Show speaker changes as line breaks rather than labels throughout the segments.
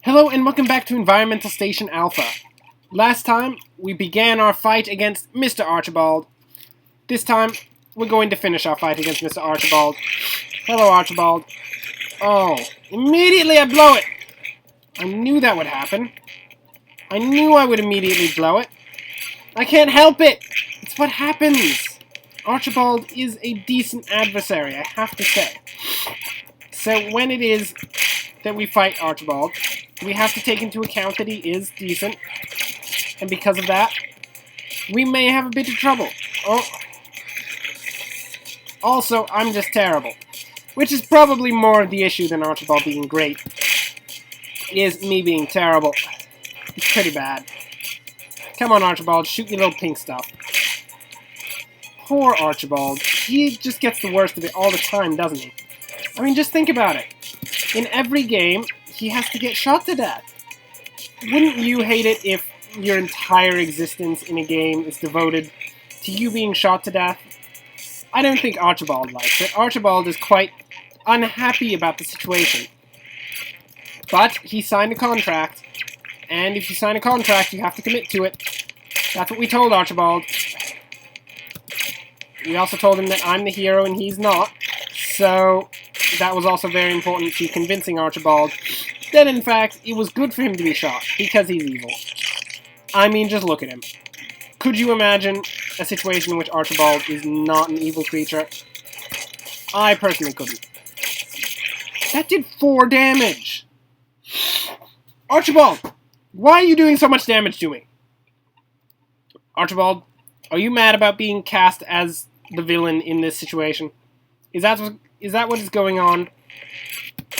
Hello and welcome back to Environmental Station Alpha. Last time, we began our fight against Mr. Archibald. This time, we're going to finish our fight against Mr. Archibald. Hello, Archibald. Oh, immediately I blow it! I knew that would happen. I knew I would immediately blow it. I can't help it! It's what happens! Archibald is a decent adversary, I have to say. So when it is that we fight Archibald, we have to take into account that he is decent, and because of that, we may have a bit of trouble. Oh. Also, I'm just terrible, which is probably more of the issue than Archibald being great, is me being terrible. It's pretty bad. Come on, Archibald, shoot your little pink stuff. Poor Archibald. He just gets the worst of it all the time, doesn't he? I mean, just think about it. In every game, he has to get shot to death. Wouldn't you hate it if your entire existence in a game is devoted to you being shot to death? I don't think Archibald likes it. Archibald is quite unhappy about the situation. But he signed a contract, and if you sign a contract, you have to commit to it. That's what we told Archibald. We also told him that I'm the hero and he's not, so that was also very important to convincing Archibald that, in fact, it was good for him to be shot, because he's evil. I mean, just look at him. Could you imagine a situation in which Archibald is not an evil creature? I personally couldn't. That did 4 damage! Archibald! Why are you doing so much damage to me? Archibald, are you mad about being cast as the villain in this situation? Is that what is going on?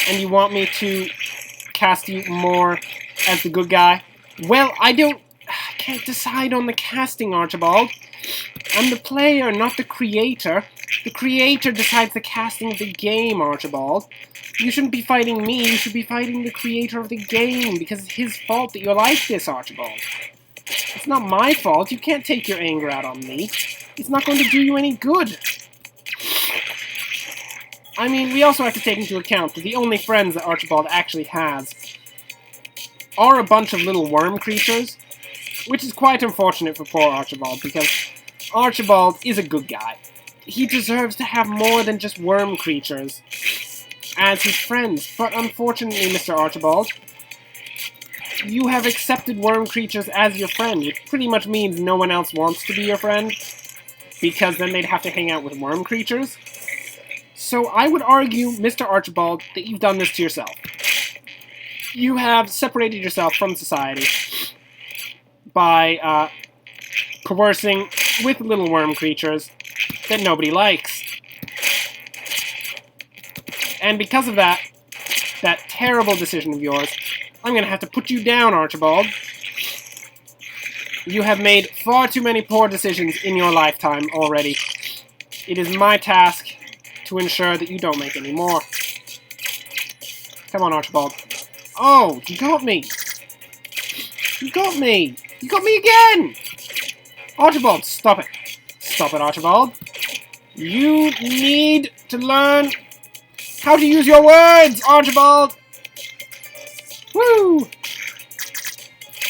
And you want me to cast you more as the good guy? Well, I can't decide on the casting, Archibald. I'm the player, not the creator. The creator decides the casting of the game, Archibald. You shouldn't be fighting me, you should be fighting the creator of the game, because it's his fault that you're like this, Archibald. It's not my fault, you can't take your anger out on me. It's not going to do you any good. I mean, we also have to take into account that the only friends that Archibald actually has are a bunch of little worm creatures, which is quite unfortunate for poor Archibald, because Archibald is a good guy. He deserves to have more than just worm creatures as his friends, but unfortunately, Mr. Archibald, you have accepted worm creatures as your friend, which pretty much means no one else wants to be your friend, because then they'd have to hang out with worm creatures. So I would argue, Mr. Archibald, that you've done this to yourself. You have separated yourself from society by coercing with little worm creatures that nobody likes. And because of that terrible decision of yours, I'm going to have to put you down, Archibald. You have made far too many poor decisions in your lifetime already. It is my task to ensure that you don't make any more. Come on, Archibald. Oh, you got me. You got me. You got me again. Archibald, stop it. Stop it, Archibald. You need to learn how to use your words, Archibald. Woo!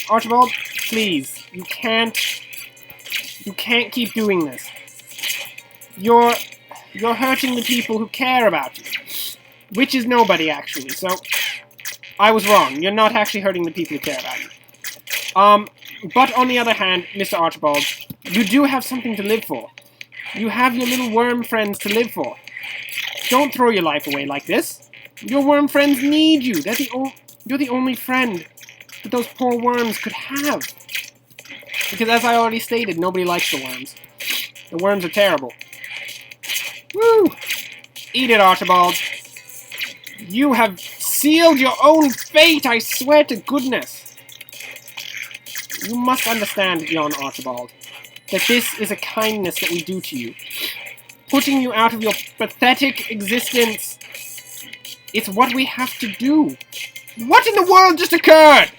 Archibald, please. You can't keep doing this. You're hurting the people who care about you. Which is nobody, actually, so I was wrong. You're not actually hurting the people who care about you. But on the other hand, Mr. Archibald, you do have something to live for. You have your little worm friends to live for. Don't throw your life away like this. Your worm friends need you. You're the only friend that those poor worms could have. Because as I already stated, nobody likes the worms. The worms are terrible. Woo! Eat it, Archibald. You have sealed your own fate, I swear to goodness. You must understand, young Archibald, that this is a kindness that we do to you. Putting you out of your pathetic existence. It's what we have to do. What in the world just occurred?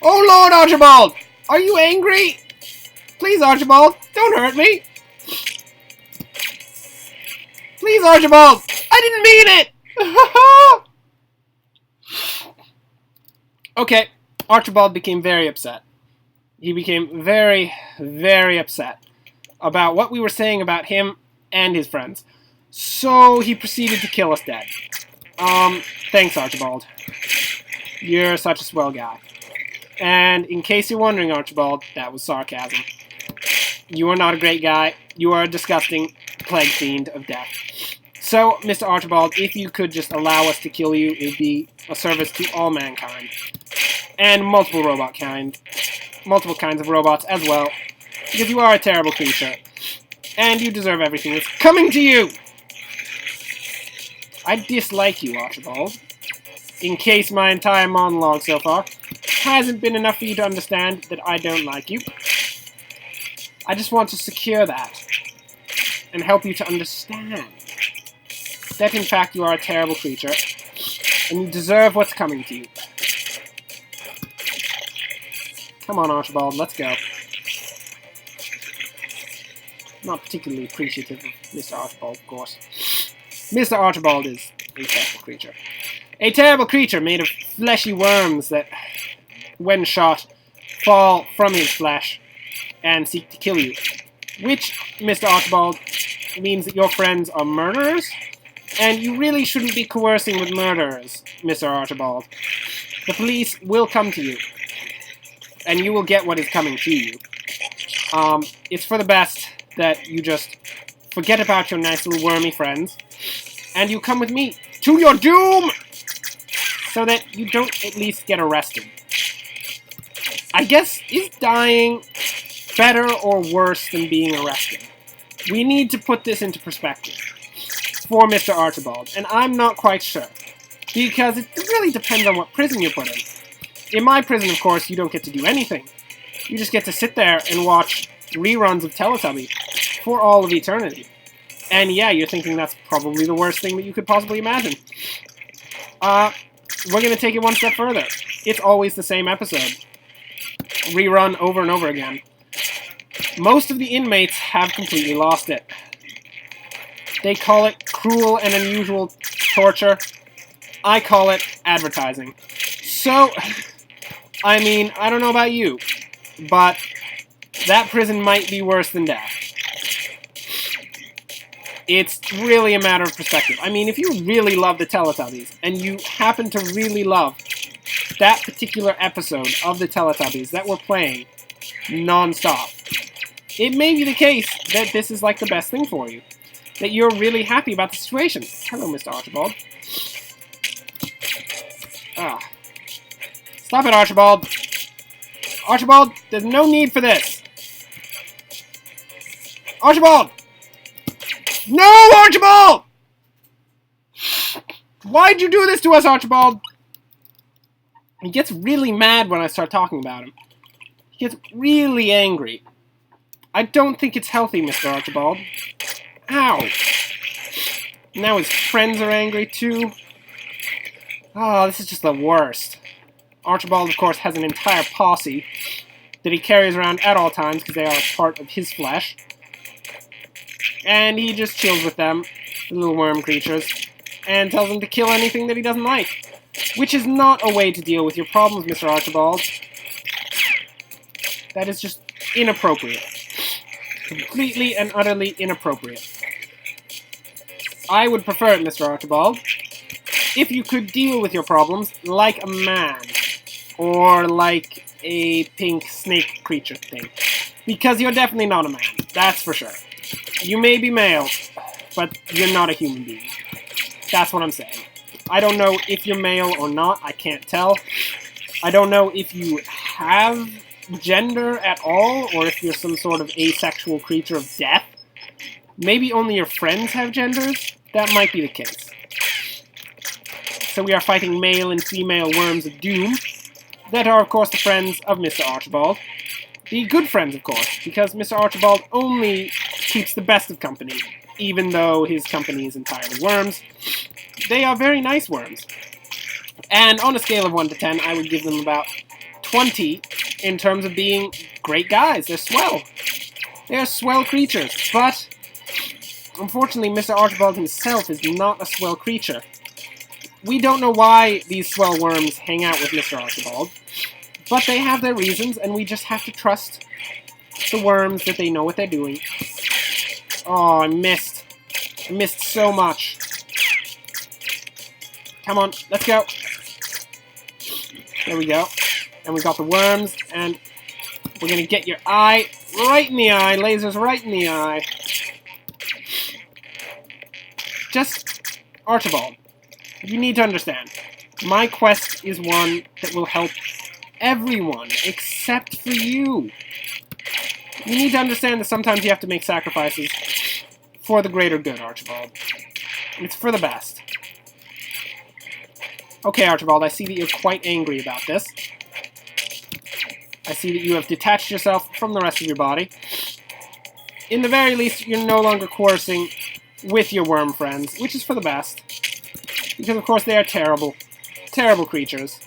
Oh Lord, Archibald! Are you angry? Please, Archibald, don't hurt me. Please, Archibald! I didn't mean it! Okay, Archibald became very upset. He became very, very upset about what we were saying about him and his friends. So he proceeded to kill us dead. Thanks, Archibald. You're such a swell guy. And in case you're wondering, Archibald, that was sarcasm. You are not a great guy. You are a disgusting plague fiend of death. So, Mr. Archibald, if you could just allow us to kill you, it would be a service to all mankind. And multiple kinds of robots as well. Because you are a terrible creature. And you deserve everything that's coming to you! I dislike you, Archibald. In case my entire monologue so far hasn't been enough for you to understand that I don't like you. I just want to secure that and help you to understand that in fact you are a terrible creature and you deserve what's coming to you. Come on, Archibald, let's go. Not particularly appreciative of Mr. Archibald, of course. Mr. Archibald is a terrible creature. A terrible creature made of fleshy worms that, when shot, fall from his flesh and seek to kill you. Which, Mr. Archibald, means that your friends are murderers, and you really shouldn't be coercing with murderers, Mr. Archibald. The police will come to you, and you will get what is coming to you. It's for the best that you just forget about your nice little wormy friends, and you come with me to your doom, so that you don't at least get arrested. I guess, is dying better or worse than being arrested? We need to put this into perspective for Mr. Archibald, and I'm not quite sure, because it really depends on what prison you're put in. In my prison, of course, you don't get to do anything. You just get to sit there and watch reruns of Teletubby for all of eternity. And yeah, you're thinking that's probably the worst thing that you could possibly imagine. We're going to take it one step further. It's always the same episode. Rerun over and over again. Most of the inmates have completely lost it. They call it cruel and unusual torture. I call it advertising. So, I mean, I don't know about you, but that prison might be worse than death. It's really a matter of perspective. I mean, if you really love the Teletubbies, and you happen to really love that particular episode of the Teletubbies that we're playing non-stop, it may be the case that this is like the best thing for you. That you're really happy about the situation. Hello, Mr. Archibald. Stop it, Archibald. Archibald, there's no need for this. Archibald! No, Archibald! Why'd you do this to us, Archibald? He gets really mad when I start talking about him. He gets really angry. I don't think it's healthy, Mr. Archibald. Ow! Now his friends are angry, too. Oh, this is just the worst. Archibald, of course, has an entire posse that he carries around at all times because they are part of his flesh. And he just chills with them, the little worm creatures, and tells them to kill anything that he doesn't like. Which is not a way to deal with your problems, Mr. Archibald. That is just inappropriate. Completely and utterly inappropriate. I would prefer it, Mr. Archibald, if you could deal with your problems like a man. Or like a pink snake creature thing. Because you're definitely not a man, that's for sure. You may be male, but you're not a human being. That's what I'm saying. I don't know if you're male or not, I can't tell. I don't know if you have gender at all, or if you're some sort of asexual creature of death. Maybe only your friends have genders? That might be the case. So we are fighting male and female worms of doom, that are, of course, the friends of Mr. Archibald. The good friends, of course, because Mr. Archibald only keeps the best of company, even though his company is entirely worms. They are very nice worms. And on a scale of 1 to 10, I would give them about 20 in terms of being great guys. They're swell. They are swell creatures, but unfortunately, Mr. Archibald himself is not a swell creature. We don't know why these swell worms hang out with Mr. Archibald, but they have their reasons, and we just have to trust the worms that they know what they're doing. Oh, I missed. I missed so much. Come on, let's go. There we go. And we got the worms, and we're going to get your eye right in the eye. Lasers right in the eye. Just, Archibald, you need to understand. My quest is one that will help everyone except for you. You need to understand that sometimes you have to make sacrifices for the greater good, Archibald. It's for the best. Okay, Archibald, I see that you're quite angry about this. I see that you have detached yourself from the rest of your body. In the very least, you're no longer coercing with your worm friends, which is for the best. Because, of course, they are terrible, terrible creatures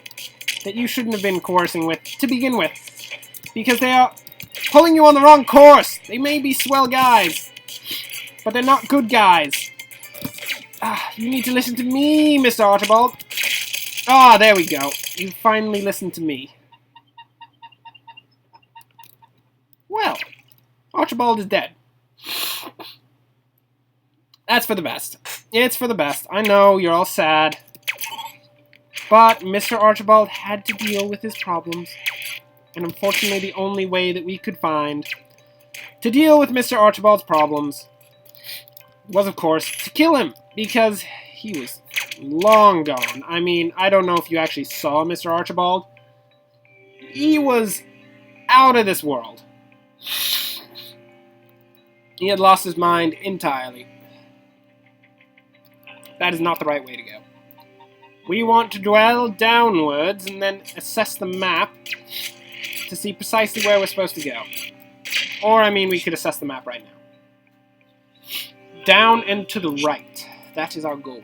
that you shouldn't have been coercing with to begin with. Because they are pulling you on the wrong course. They may be swell guys, but they're not good guys. You need to listen to me, Mr. Archibald. Ah, there we go. You finally listened to me. Well, Archibald is dead. That's for the best. It's for the best. I know, you're all sad. But Mr. Archibald had to deal with his problems. And unfortunately, the only way that we could find to deal with Mr. Archibald's problems was, of course, to kill him. Because he was long gone. I mean, I don't know if you actually saw Mr. Archibald. He was out of this world. He had lost his mind entirely. That is not the right way to go. We want to dwell downwards and then assess the map to see precisely where we're supposed to go. Or, I mean, we could assess the map right now. Down and to the right. That is our goal.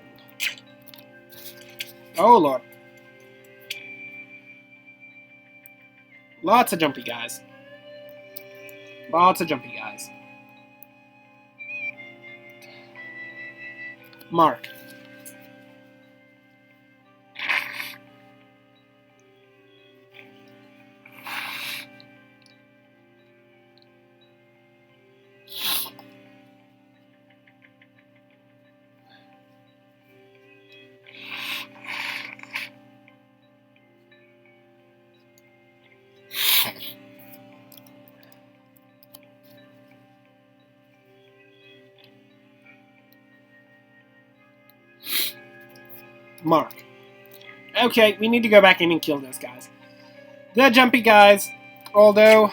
Oh, Lord. Lots of jumpy guys. Lots of jumpy guys. Mark. Mark. Okay, we need to go back in and kill those guys. The jumpy guys, although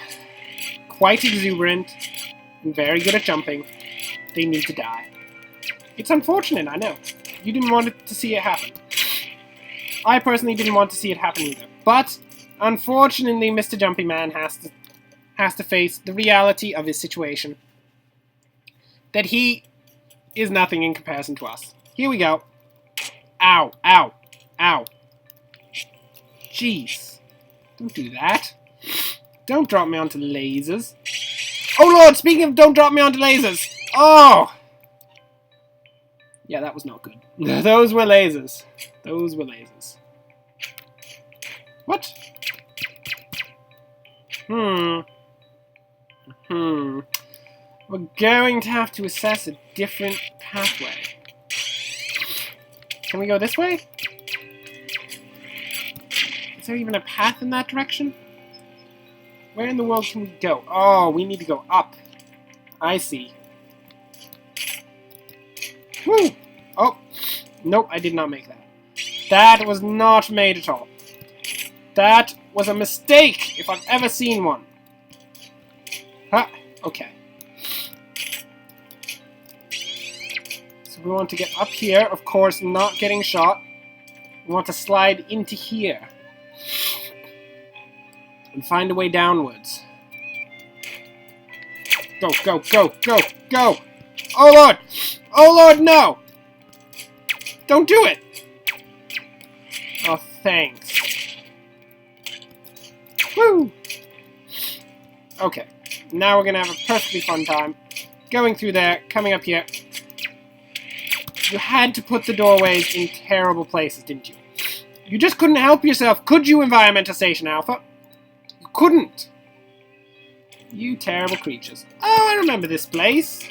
quite exuberant and very good at jumping, they need to die. It's unfortunate, I know. You didn't want to see it happen. I personally didn't want to see it happen either. But, unfortunately, Mr. Jumpy Man has to face the reality of his situation. That he is nothing in comparison to us. Here we go. Ow, ow, ow. Jeez. Don't do that. Don't drop me onto lasers. Oh Lord, speaking of don't drop me onto lasers. Oh! Yeah, that was not good. Those were lasers. Those were lasers. What? We're going to have to assess a different pathway. Can we go this way? Is there even a path in that direction? Where in the world can we go? Oh, we need to go up. I see. Woo! Oh, nope, I did not make that. That was not made at all. That was a mistake, if I've ever seen one. Ha, okay. So we want to get up here, of course, not getting shot. We want to slide into here. And find a way downwards. Go, go, go, go, go! Oh Lord! Oh Lord, no! Don't do it! Oh, thanks. Woo! Okay, now we're gonna have a perfectly fun time. Going through there, coming up here. You had to put the doorways in terrible places, didn't you? You just couldn't help yourself, could you, Environmental Station Alpha? You couldn't. You terrible creatures. Oh, I remember this place.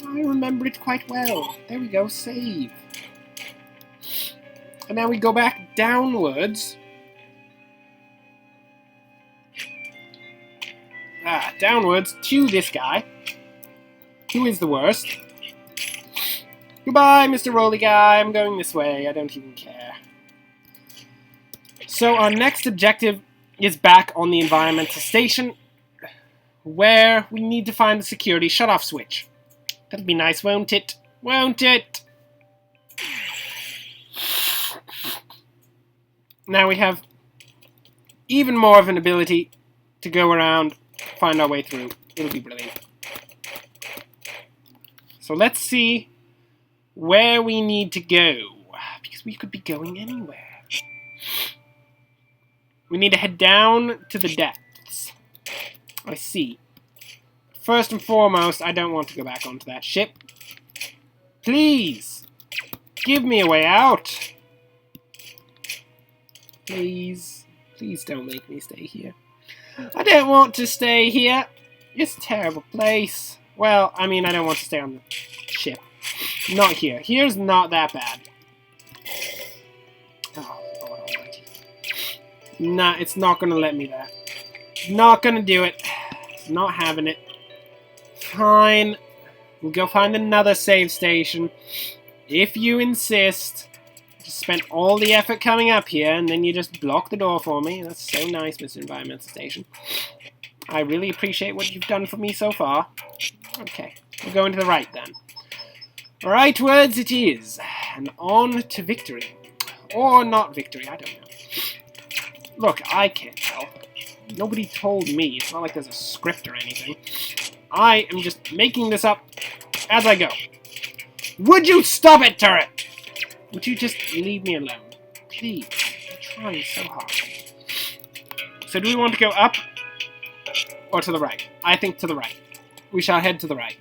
I remember it quite well. There we go, save. And now we go back downwards. Downwards to this guy. Who is the worst? Goodbye, Mr. Rolly Guy. I'm going this way. I don't even care. So our next objective is back on the environmental station, where we need to find the security shut-off switch. That'll be nice, won't it? Won't it? Now we have even more of an ability to go around, find our way through. It'll be brilliant. So let's see where we need to go, because we could be going anywhere. We need to head down to the depths. I see. First and foremost, I don't want to go back onto that ship. Please, give me a way out. Please, please don't make me stay here. I don't want to stay here. It's a terrible place. Well, I mean, I don't want to stay on the ship. Not here. Here's not that bad. Oh, Lord almighty. Nah, it's not going to let me there. Not going to do it. Not having it. Fine. We'll go find another save station. If you insist. Just spent all the effort coming up here, and then you just block the door for me. That's so nice, Mr. Environmental Station. I really appreciate what you've done for me so far. Okay, we're going to the right then. Rightwards it is, and on to victory. Or not victory, I don't know. Look, I can't tell. Nobody told me. It's not like there's a script or anything. I am just making this up as I go. Would you stop it, turret? Would you just leave me alone? Please. I'm trying so hard. So do we want to go up or to the right? I think to the right. We shall head to the right.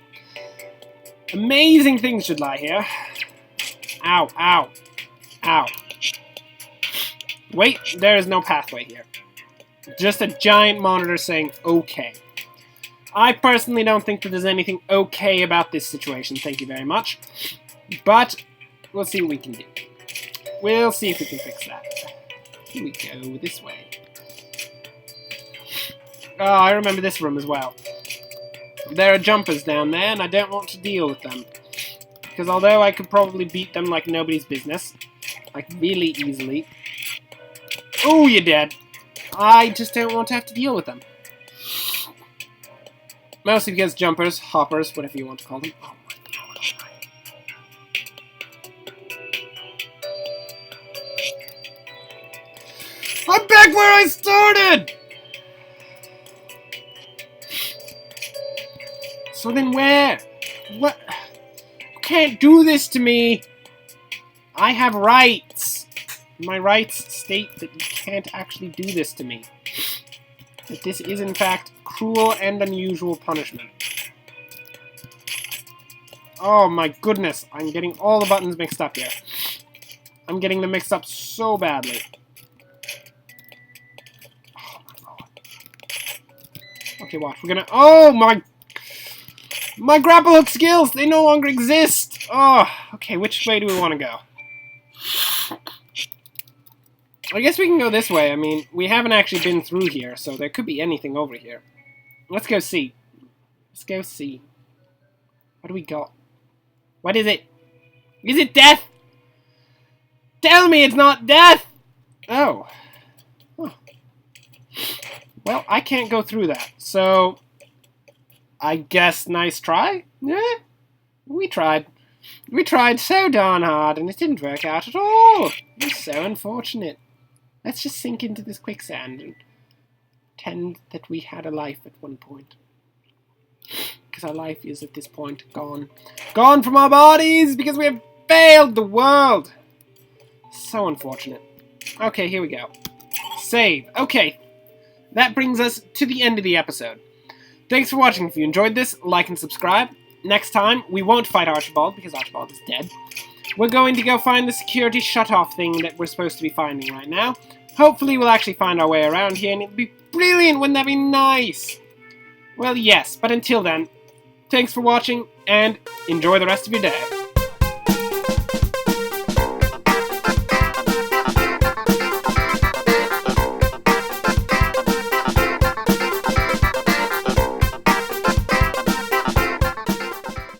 Amazing things should lie here. Ow, ow, ow. Wait, there is no pathway here. Just a giant monitor saying, okay. I personally don't think that there's anything okay about this situation, thank you very much. But we'll see what we can do. We'll see if we can fix that. Here we go, this way. Oh, I remember this room as well. There are jumpers down there, and I don't want to deal with them. Because although I could probably beat them like nobody's business, like really easily. Oh, you're dead. I just don't want to have to deal with them. Mostly because jumpers, hoppers, whatever you want to call them. Oh my god, I'm back where I started! So then where? What? You can't do this to me! I have rights! My rights state that you can't actually do this to me. That this is in fact cruel and unusual punishment. Oh my goodness, I'm getting all the buttons mixed up here. I'm getting them mixed up so badly. Oh my lord. Okay, watch, we're gonna... Oh my... My grapple hook skills, they no longer exist! Oh, okay, which way do we want to go? I guess we can go this way. I mean, we haven't actually been through here, so there could be anything over here. Let's go see. Let's go see. What do we got? What is it? Is it death? Tell me it's not death! Oh. Huh. Well, I can't go through that, so... I guess nice try? Yeah, we tried. We tried so darn hard, and it didn't work out at all. It's so unfortunate. Let's just sink into this quicksand and pretend that we had a life at one point. Because our life is, at this point, gone. Gone from our bodies because we have failed the world. So unfortunate. Okay, here we go. Save. Okay. That brings us to the end of the episode. Thanks for watching. If you enjoyed this, like and subscribe. Next time, we won't fight Archibald because Archibald is dead. we're going to go find the security shutoff thing that we're supposed to be finding right now. Hopefully we'll actually find our way around here, and it'll be brilliant. Wouldn't that be nice? Well, yes, but until then, thanks for watching, and enjoy the rest of your day.